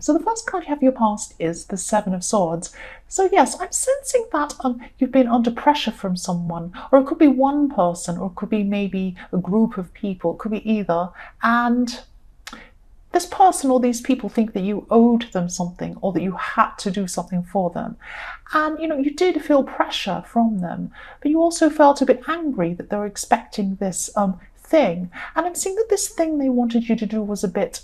So the first card you have in your past is the Seven of Swords. So yes, I'm sensing that you've been under pressure from someone, or it could be one person, or it could be maybe a group of people, it could be either. And this person or these people think that you owed them something or that you had to do something for them. And you did feel pressure from them, but you also felt a bit angry that they were expecting this thing. And I'm seeing that this thing they wanted you to do was a bit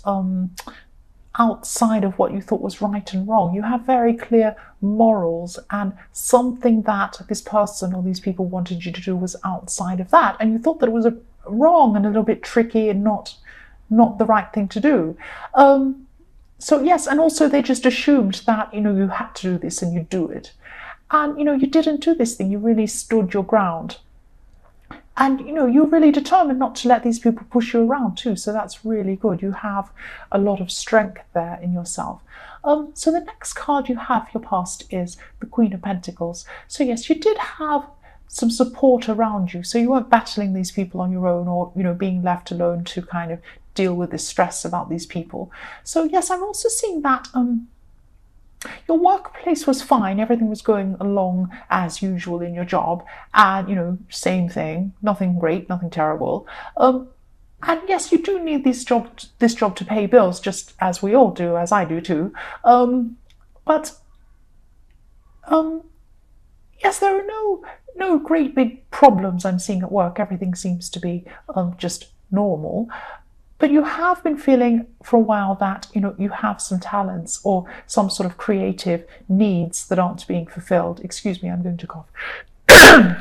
outside of what you thought was right and wrong. You have very clear morals, and something that this person or these people wanted you to do was outside of that, and you thought that it was wrong and a little bit tricky and not the right thing to do. So yes, and also they just assumed that you had to do this and you do it, and you didn't do this thing. You really stood your ground, and you're really determined not to let these people push you around too. So that's really good. You have a lot of strength there in yourself. So the next card you have your past is the Queen of Pentacles. So yes, you did have some support around you, so you weren't battling these people on your own, or being left alone to kind of deal with the stress about these people. So yes, I'm also seeing that your workplace was fine, everything was going along as usual in your job, and same thing, nothing great, nothing terrible. And yes, you do need this job to pay bills, just as we all do, as I do too. But yes, there are no great big problems I'm seeing at work. Everything seems to be just normal. But you have been feeling for a while that you have some talents or some sort of creative needs that aren't being fulfilled. Excuse me, I'm going to cough.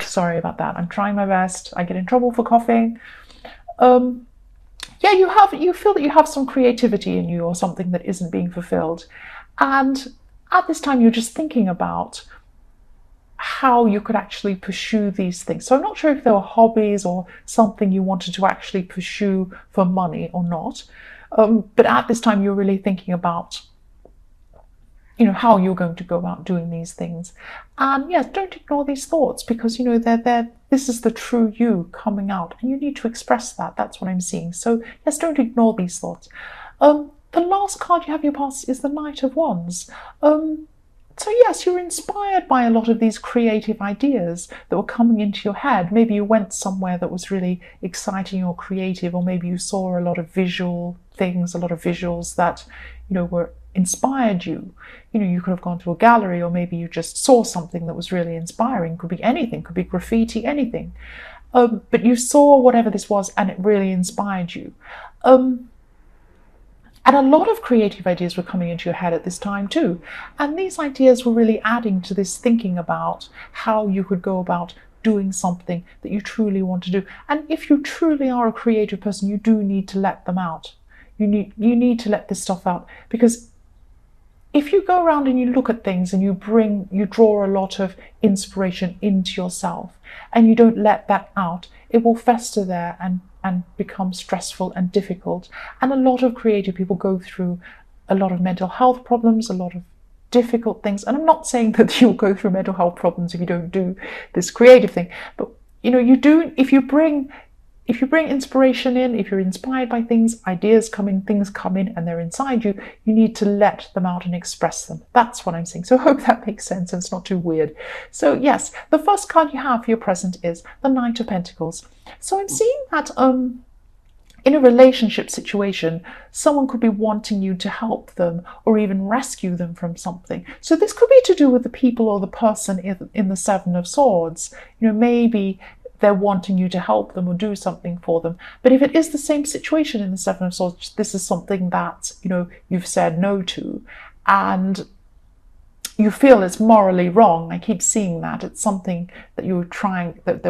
Sorry about that. I'm trying my best. I get in trouble for coughing. Yeah, you feel that you have some creativity in you or something that isn't being fulfilled. And at this time, you're just thinking about how you could actually pursue these things. So I'm not sure if there were hobbies or something you wanted to actually pursue for money or not. But at this time, you're really thinking about how you're going to go about doing these things. And yes, don't ignore these thoughts, because this is the true you coming out, and you need to express that. That's what I'm seeing. So yes, don't ignore these thoughts. The last card you have in your past is the Knight of Wands. So yes, you're inspired by a lot of these creative ideas that were coming into your head. Maybe you went somewhere that was really exciting or creative, or maybe you saw a lot of visual things, a lot of visuals that were inspired you. You could have gone to a gallery, or maybe you just saw something that was really inspiring. Could be anything, could be graffiti, anything. But you saw whatever this was, and it really inspired you. And a lot of creative ideas were coming into your head at this time too. And these ideas were really adding to this thinking about how you could go about doing something that you truly want to do. And if you truly are a creative person, you do need to let them out. You need to let this stuff out, because if you go around and you look at things and you draw a lot of inspiration into yourself and you don't let that out, it will fester there and become stressful and difficult. And a lot of creative people go through a lot of mental health problems, a lot of difficult things. And I'm not saying that you'll go through mental health problems if you don't do this creative thing, but you do. If you bring inspiration in, if you're inspired by things, ideas come in, things come in, and they're inside you, you need to let them out and express them. That's what I'm saying. So I hope that makes sense and it's not too weird. So yes, the first card you have for your present is the Knight of Pentacles. So I'm seeing that in a relationship situation, someone could be wanting you to help them or even rescue them from something. So this could be to do with the people or the person in the Seven of Swords. Maybe they're wanting you to help them or do something for them. But if it is the same situation in the Seven of Swords, this is something that, you've said no to, and you feel it's morally wrong. I keep seeing that. It's something that they were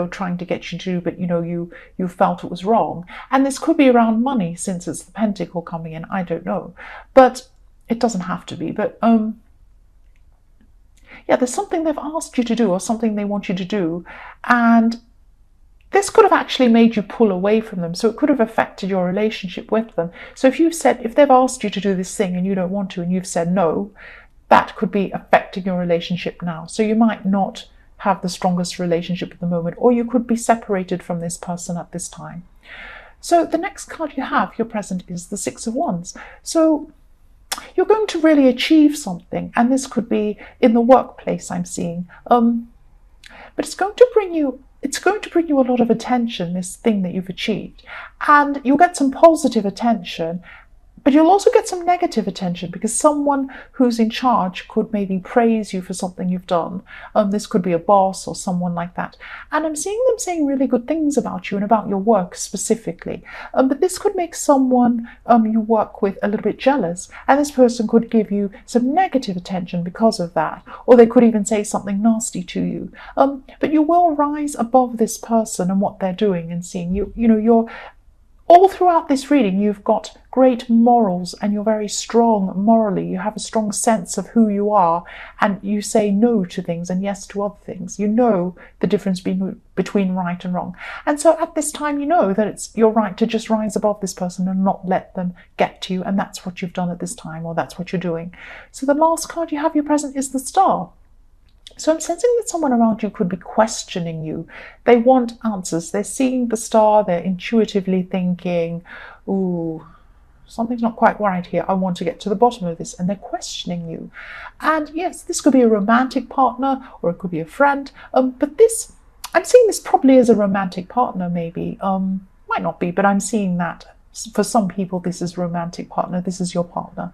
trying to get you to do, but you felt it was wrong. And this could be around money, since it's the Pentacle coming in. I don't know. But it doesn't have to be. But yeah, there's something they've asked you to do or something they want you to do, and this could have actually made you pull away from them. So it could have affected your relationship with them. So if they've asked you to do this thing and you don't want to, and you've said no, that could be affecting your relationship now. So you might not have the strongest relationship at the moment, or you could be separated from this person at this time. So the next card you have, your present, is the Six of Wands. So you're going to really achieve something, and this could be in the workplace I'm seeing. But it's going to bring you a lot of attention, this thing that you've achieved, and you'll get some positive attention. But you'll also get some negative attention because someone who's in charge could maybe praise you for something you've done. This could be a boss or someone like that. And I'm seeing them saying really good things about you and about your work specifically. But this could make someone you work with a little bit jealous. And this person could give you some negative attention because of that. Or they could even say something nasty to you. But you will rise above this person and what they're doing and seeing you're all throughout this reading, you've got great morals and you're very strong morally. You have a strong sense of who you are and you say no to things and yes to other things. You know the difference between right and wrong. And so at this time, you know that it's your right to just rise above this person and not let them get to you. And that's what you've done at this time, or that's what you're doing. So the last card you have your present is the Star. So I'm sensing that someone around you could be questioning you. They want answers. They're seeing the Star. They're intuitively thinking, ooh, something's not quite right here. I want to get to the bottom of this. And they're questioning you. And yes, this could be a romantic partner or it could be a friend. But I'm seeing this probably as a romantic partner maybe. Might not be, but I'm seeing that for some people this is romantic partner. This is your partner.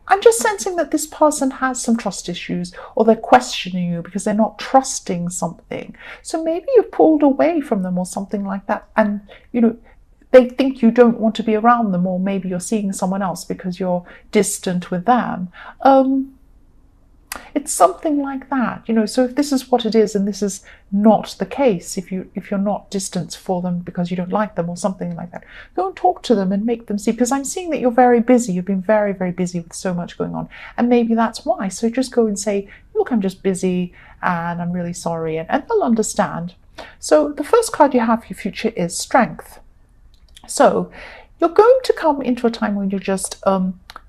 I'm just sensing that this person has some trust issues, or they're questioning you because they're not trusting something. So maybe you've pulled away from them or something like that. And, they think you don't want to be around them, or maybe you're seeing someone else because you're distant with them. It's something like that, so if this is what it is and this is not the case, if you're not distant for them because you don't like them or something like that, go and talk to them and make them see, because I'm seeing that you're very busy. You've been very, very busy with so much going on, and maybe that's why. So just go and say, look, I'm just busy and I'm really sorry, and they'll understand. So the first card you have for your future is Strength. So you're going to come into a time when you're just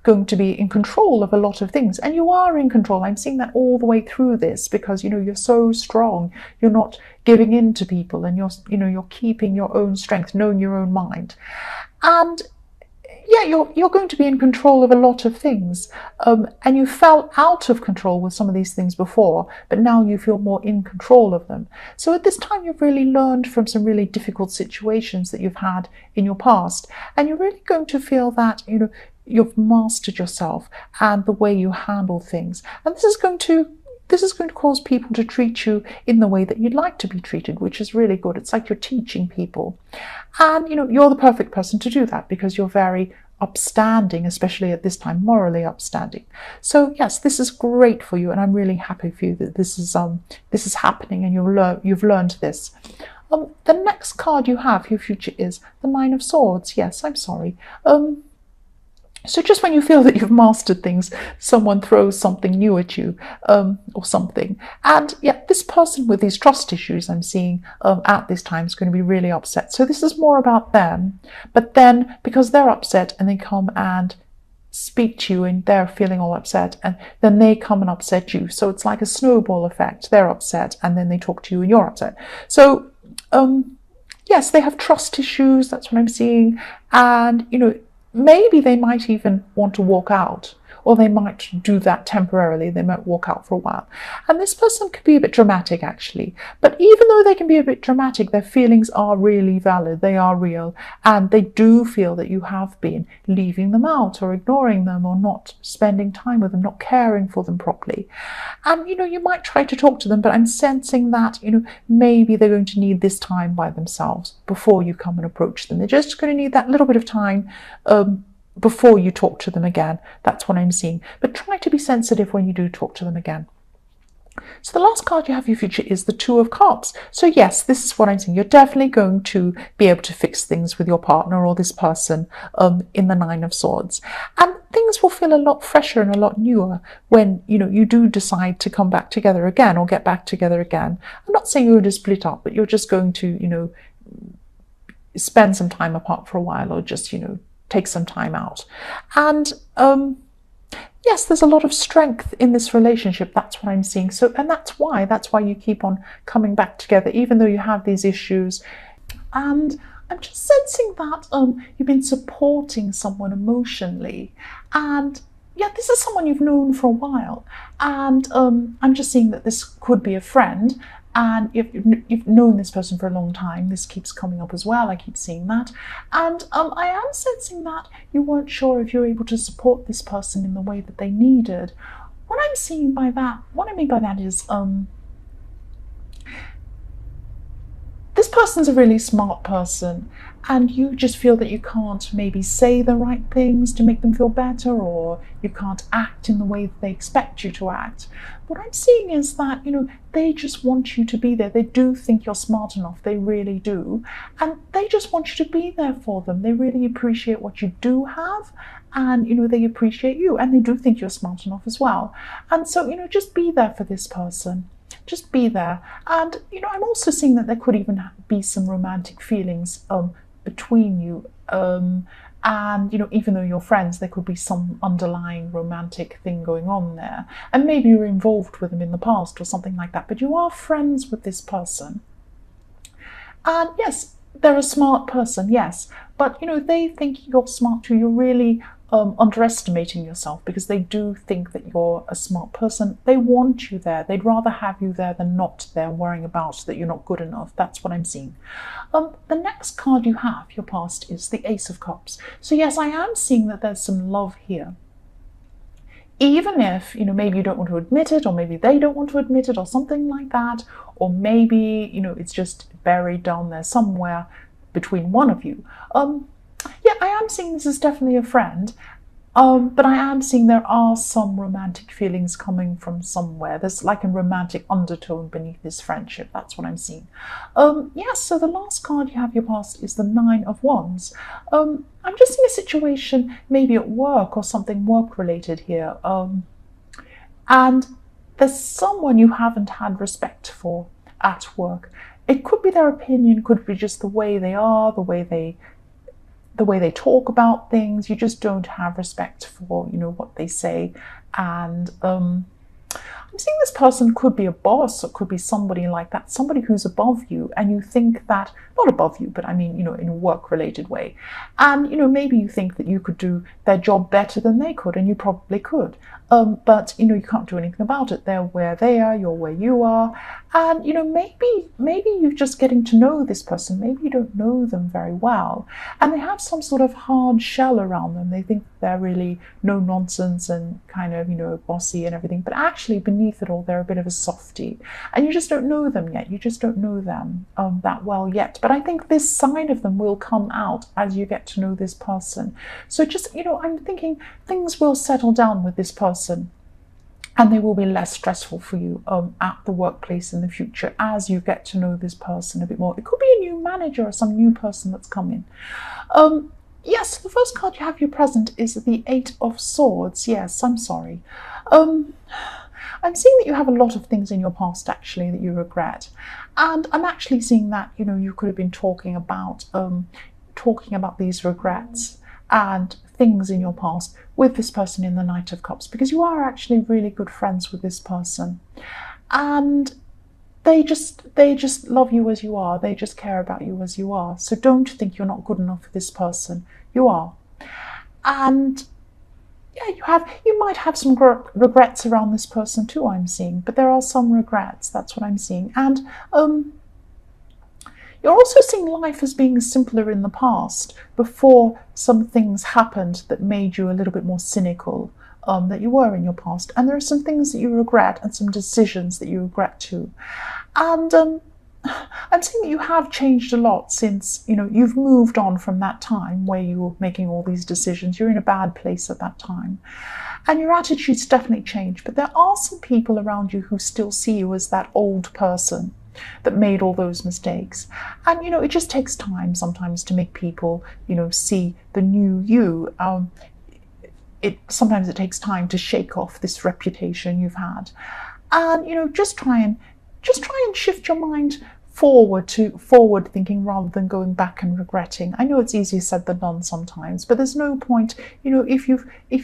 going to be in control of a lot of things, and you are in control. I'm seeing that all the way through this because you're so strong. You're not giving in to people, and you're keeping your own strength, knowing your own mind, and yeah, you're going to be in control of a lot of things, and you felt out of control with some of these things before, but now you feel more in control of them. So at this time, you've really learned from some really difficult situations that you've had in your past, and you're really going to feel that you've mastered yourself and the way you handle things, and this is going to cause people to treat you in the way that you'd like to be treated, which is really good. It's like you're teaching people. And, you're the perfect person to do that because you're very upstanding, especially at this time, morally upstanding. So yes, this is great for you, and I'm really happy for you that this is happening and you've learned this. The next card you have, your future, is the Nine of Swords. Yes, I'm sorry. So just when you feel that you've mastered things, someone throws something new at you, or something. And yeah, this person with these trust issues I'm seeing at this time is going to be really upset. So this is more about them. But then because they're upset and they come and speak to you and they're feeling all upset, and then they come and upset you. So it's like a snowball effect. They're upset and then they talk to you and you're upset. So yes, they have trust issues. That's what I'm seeing. And, maybe they might even want to walk out, or they might do that temporarily. They might walk out for a while. And this person could be a bit dramatic, actually. But even though they can be a bit dramatic, their feelings are really valid. They are real. And they do feel that you have been leaving them out or ignoring them or not spending time with them, not caring for them properly. And, you might try to talk to them, but I'm sensing that, maybe they're going to need this time by themselves before you come and approach them. They're just going to need that little bit of time before you talk to them again. That's what I'm seeing. But try to be sensitive when you do talk to them again. So the last card you have for your future is the Two of Cups. So yes, this is what I'm saying. You're definitely going to be able to fix things with your partner or this person in the Nine of Swords. And things will feel a lot fresher and a lot newer when, you do decide to come back together again or get back together again. I'm not saying you're going to split up, but you're just going to, spend some time apart for a while, or just, take some time out. And yes, there's a lot of strength in this relationship. That's what I'm seeing. So, and that's why you keep on coming back together, even though you have these issues. And I'm just sensing that you've been supporting someone emotionally, and yeah, this is someone you've known for a while, and I'm just seeing that this could be a friend. And if you've known this person for a long time, this keeps coming up as well. I keep seeing that. And I am sensing that you weren't sure if you're able to support this person in the way that they needed. What I'm seeing by that, what I mean by that is, this person's a really smart person, and you just feel that you can't maybe say the right things to make them feel better, or you can't act in the way that they expect you to act. What I'm seeing is that, they just want you to be there. They do think you're smart enough. They really do. And they just want you to be there for them. They really appreciate what you do have, and, they appreciate you, and they do think you're smart enough as well. And so, just be there for this person. Just be there. And, I'm also seeing that there could even be some romantic feelings between you. And, even though you're friends, there could be some underlying romantic thing going on there. And maybe you were involved with them in the past or something like that. But you are friends with this person. And yes, they're a smart person, yes. But, they think you're smart too. You're really underestimating yourself, because they do think that you're a smart person. They want you there. They'd rather have you there than not there, worrying about that you're not good enough. That's what I'm seeing. The next card you have, your past, is the Ace of Cups. So yes, I am seeing that there's some love here. Even if, maybe you don't want to admit it, or maybe they don't want to admit it, or something like that, or maybe, it's just buried down there somewhere between one of you. Yeah, I am seeing this is definitely a friend, but I am seeing there are some romantic feelings coming from somewhere. There's like a romantic undertone beneath this friendship. That's what I'm seeing. Yes, so the last card you have your past is the Nine of Wands. I'm just seeing a situation maybe at work or something work-related here. And there's someone you haven't had respect for at work. It could be their opinion, could be just the way they are, the way they talk about things. You just don't have respect for, what they say. And I'm seeing this person could be a boss, or could be somebody like that, somebody who's above you, and you think that, not above you, but I mean, in a work-related way. And, maybe you think that you could do their job better than they could, and you probably could. But, you can't do anything about it. They're where they are, you're where you are. And, maybe you're just getting to know this person. Maybe you don't know them very well. And they have some sort of hard shell around them. They think they're really no nonsense and kind of, bossy and everything. But actually, beneath it all, they're a bit of a softie. And you just don't know them yet. You just don't know them that well yet. But I think this side of them will come out as you get to know this person. So just, I'm thinking things will settle down with this person, and they will be less stressful for you at the workplace in the future as you get to know this person a bit more. It could be a new manager or some new person that's come in. Yes, the first card you have your present is the Eight of Swords. Yes, I'm sorry. I'm seeing that you have a lot of things in your past, actually, that you regret. And I'm actually seeing that, you could have been talking about these regrets and things in your past with this person in the Knight of Cups, because you are actually really good friends with this person. And they just love you as you are. They just care about you as you are. So don't think you're not good enough for this person. You are. And yeah, you might have some regrets around this person too, I'm seeing, but there are some regrets. That's what I'm seeing. And you're also seeing life as being simpler in the past, before some things happened that made you a little bit more cynical that you were in your past. And there are some things that you regret and some decisions that you regret too. And I'm seeing that you have changed a lot since, you've moved on from that time where you were making all these decisions. You're in a bad place at that time. And your attitude's definitely changed. But there are some people around you who still see you as that old person that made all those mistakes. And, it just takes time sometimes to make people, see the new you. Sometimes it takes time to shake off this reputation you've had. And, just try and shift your mind forward thinking rather than going back and regretting. I know it's easier said than done sometimes, but there's no point, if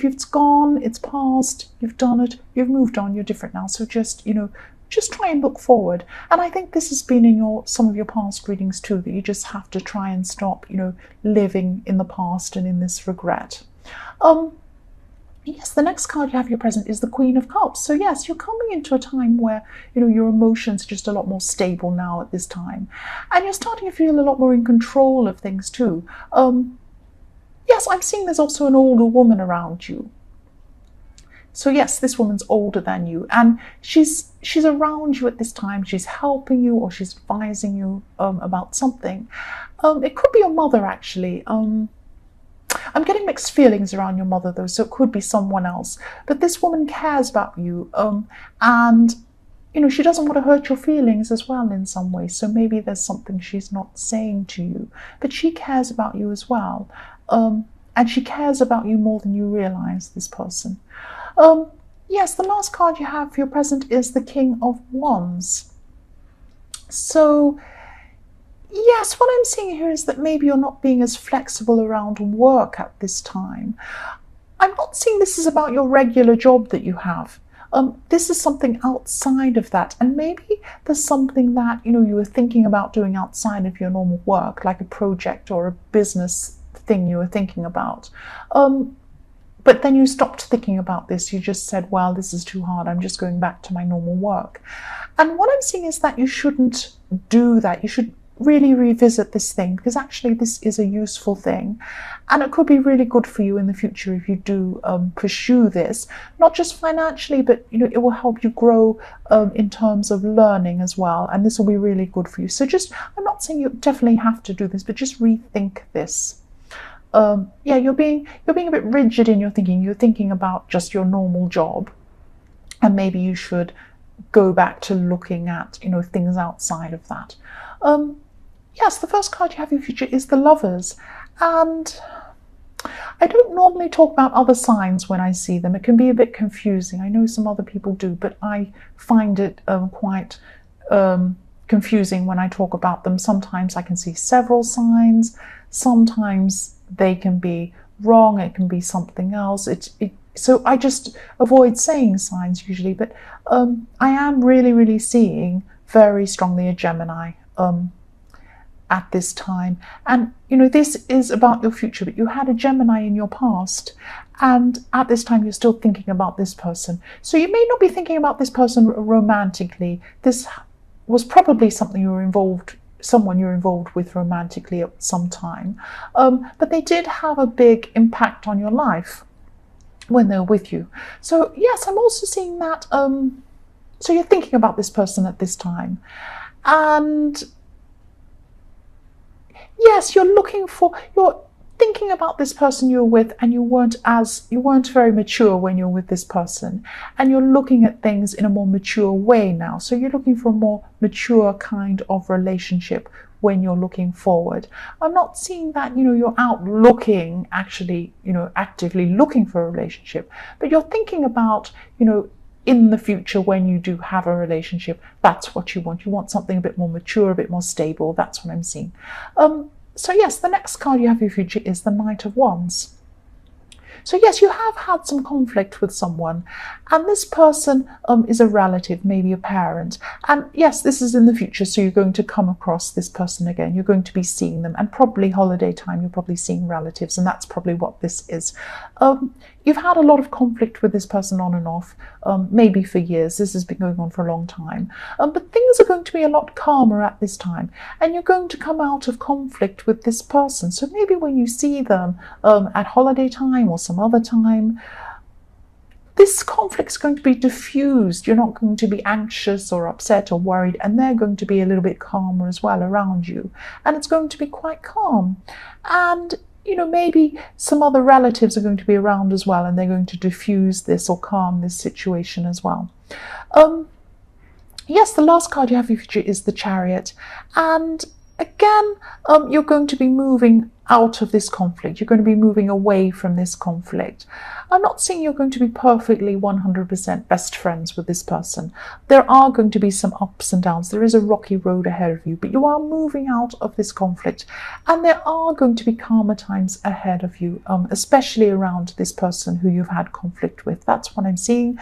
it's gone, it's past, you've done it, you've moved on, you're different now. So just just try and look forward. And I think this has been in some of your past readings too, that you just have to try and stop, living in the past and in this regret. Yes, the next card you have your present is the Queen of Cups. So yes, you're coming into a time where, your emotions are just a lot more stable now at this time. And you're starting to feel a lot more in control of things too. Yes, I'm seeing there's also an older woman around you. So yes, this woman's older than you, and she's around you at this time. She's helping you, or she's advising you about something. It could be your mother, actually. I'm getting mixed feelings around your mother, though, so it could be someone else. But this woman cares about you, and she doesn't want to hurt your feelings as well in some way. So maybe there's something she's not saying to you, but she cares about you as well, and she cares about you more than you realize. This person. Yes, the last card you have for your present is the King of Wands. So yes, what I'm seeing here is that maybe you're not being as flexible around work at this time. I'm not seeing this is about your regular job that you have. This is something outside of that, and maybe there's something that you were thinking about doing outside of your normal work, like a project or a business thing you were thinking about. But then you stopped thinking about this. You just said, well, this is too hard. I'm just going back to my normal work. And what I'm seeing is that you shouldn't do that. You should really revisit this thing, because actually this is a useful thing, and it could be really good for you in the future if you do pursue this, not just financially, but it will help you grow in terms of learning as well, and this will be really good for you. So I'm not saying you definitely have to do this, but just rethink this. Yeah, you're being a bit rigid in your thinking. You're thinking about just your normal job, and maybe you should go back to looking at things outside of that. Yes, the first card you have in your future is the Lovers, and I don't normally talk about other signs when I see them. It can be a bit confusing. I know some other people do, but I find it quite confusing when I talk about them. Sometimes I can see several signs. Sometimes they can be wrong. It can be something else. So I just avoid saying signs usually, but I am really, really seeing very strongly a Gemini at this time. And this is about your future, but you had a Gemini in your past, and at this time you're still thinking about this person. So you may not be thinking about this person romantically. This was probably someone you're involved with romantically at some time, but they did have a big impact on your life when they're with you. So yes, I'm also seeing that so you're thinking about this person at this time, and yes, you're thinking about this person you're with, and you weren't very mature when you're with this person, and you're looking at things in a more mature way now. So you're looking for a more mature kind of relationship when you're looking forward. I'm not seeing that you're out looking, actually actively looking for a relationship, but you're thinking about in the future when you do have a relationship. That's what you want. You want something a bit more mature, a bit more stable. That's what I'm seeing. So yes, the next card you have in your future is the Knight of Wands. So yes, you have had some conflict with someone, and this person is a relative, maybe a parent. And yes, this is in the future, so you're going to come across this person again. You're going to be seeing them, and probably holiday time, you're probably seeing relatives, and that's probably what this is. You've had a lot of conflict with this person on and off, maybe for years. This has been going on for a long time. But things are going to be a lot calmer at this time, and you're going to come out of conflict with this person. So maybe when you see them at holiday time or some other time, this conflict is going to be diffused. You're not going to be anxious or upset or worried, and they're going to be a little bit calmer as well around you, and it's going to be quite calm. And maybe some other relatives are going to be around as well, and they're going to diffuse this or calm this situation as well. Yes, the last card you have in your future is the Chariot, and again, you're going to be moving out of this conflict. You're going to be moving away from this conflict. I'm not saying you're going to be perfectly 100% best friends with this person. There are going to be some ups and downs. There is a rocky road ahead of you, but you are moving out of this conflict, and there are going to be calmer times ahead of you, especially around this person who you've had conflict with. That's what I'm seeing.